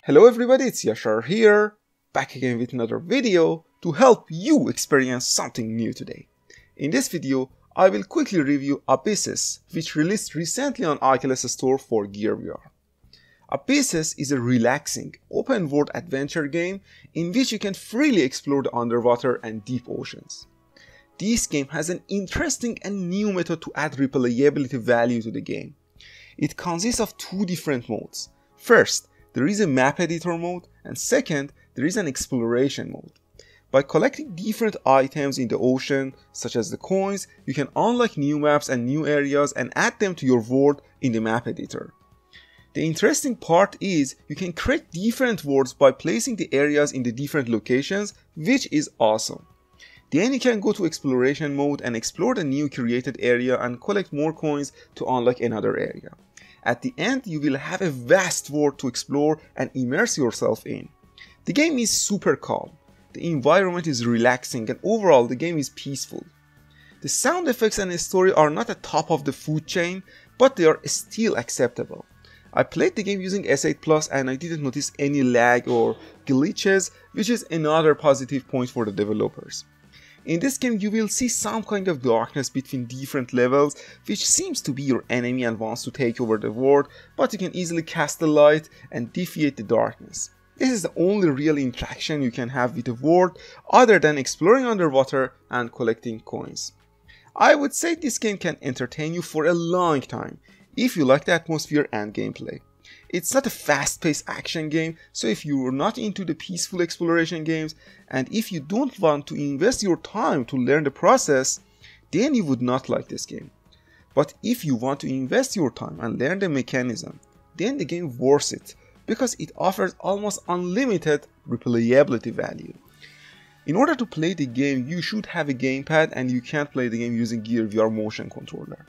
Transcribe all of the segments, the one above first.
Hello everybody, it's Yashar here, back again with another video to help you experience something new today. In this video, I will quickly review Abyssus, which released recently on Oculus Store for Gear VR. Abyssus is a relaxing, open-world adventure game in which you can freely explore the underwater and deep oceans. This game has an interesting and new method to add replayability value to the game. It consists of two different modes. First, there is a map editor mode, and second, there is an exploration mode. By collecting different items in the ocean, such as the coins, you can unlock new maps and new areas and add them to your world in the map editor. The interesting part is you can create different worlds by placing the areas in the different locations, which is awesome. Then you can go to exploration mode and explore the new created area and collect more coins to unlock another area. At the end, you will have a vast world to explore and immerse yourself in. The game is super calm, the environment is relaxing, and overall the game is peaceful. The sound effects and the story are not at top of the food chain, but they are still acceptable. I played the game using S8 Plus and I didn't notice any lag or glitches, which is another positive point for the developers. In this game, you will see some kind of darkness between different levels, which seems to be your enemy and wants to take over the world, but you can easily cast the light and defeat the darkness. This is the only real interaction you can have with the world, other than exploring underwater and collecting coins. I would say this game can entertain you for a long time, if you like the atmosphere and gameplay. It's not a fast-paced action game, so if you're not into the peaceful exploration games, and if you don't want to invest your time to learn the process, then you would not like this game. But if you want to invest your time and learn the mechanism, then the game worth it, because it offers almost unlimited replayability value. In order to play the game, you should have a gamepad, and you can't play the game using Gear VR motion controller.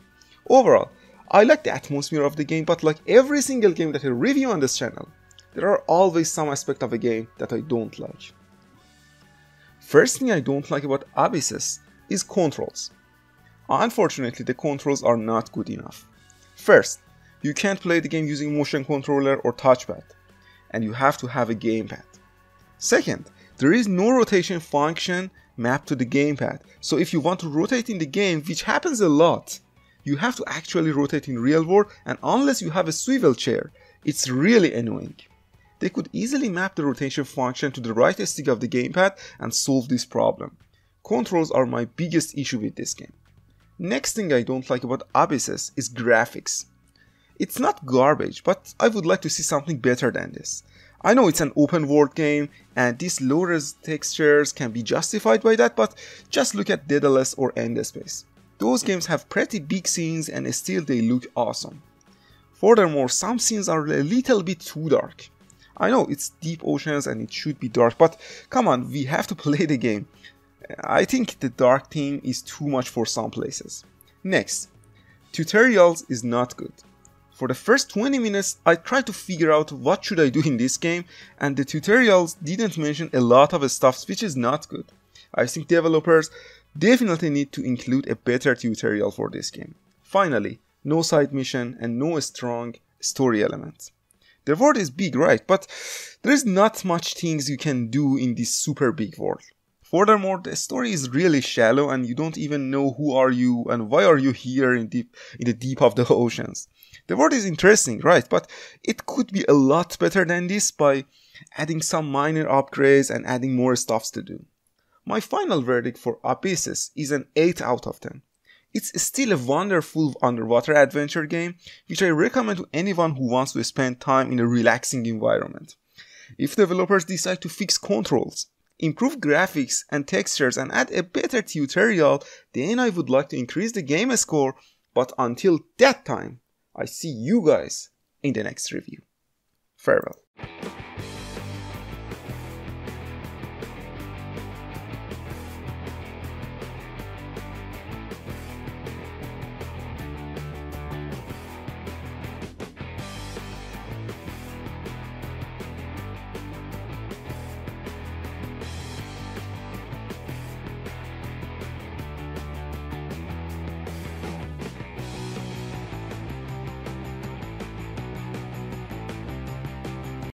Overall, I like the atmosphere of the game, but like every single game that I review on this channel, there are always some aspect of a game that I don't like. First thing I don't like about Abyssus is controls. Unfortunately, the controls are not good enough. First, you can't play the game using motion controller or touchpad, and you have to have a gamepad. Second, there is no rotation function mapped to the gamepad, so if you want to rotate in the game, which happens a lot, you have to actually rotate in real world, and unless you have a swivel chair, it's really annoying. They could easily map the rotation function to the right stick of the gamepad and solve this problem. Controls are my biggest issue with this game. Next thing I don't like about Abyssus is graphics. It's not garbage, but I would like to see something better than this. I know it's an open world game and these low-res textures can be justified by that, but just look at Daedalus or Endespace. Those games have pretty big scenes and still they look awesome. Furthermore, some scenes are a little bit too dark. I know it's deep oceans and it should be dark, but come on, we have to play the game. I think the dark theme is too much for some places. Next, tutorials is not good. For the first 20 minutes, I tried to figure out what should I do in this game, and the tutorials didn't mention a lot of stuff, which is not good. I think developers definitely need to include a better tutorial for this game. Finally, no side mission and no strong story elements. The world is big, right, but there is not much things you can do in this super big world. Furthermore, the story is really shallow and you don't even know who are you and why are you here in the deep of the oceans. The world is interesting, right, but it could be a lot better than this by adding some minor upgrades and adding more stuffs to do. My final verdict for Abyssus is an 8 out of 10. It's still a wonderful underwater adventure game, which I recommend to anyone who wants to spend time in a relaxing environment. If developers decide to fix controls, improve graphics and textures, and add a better tutorial, then I would like to increase the game score, but until that time, I see you guys in the next review. Farewell.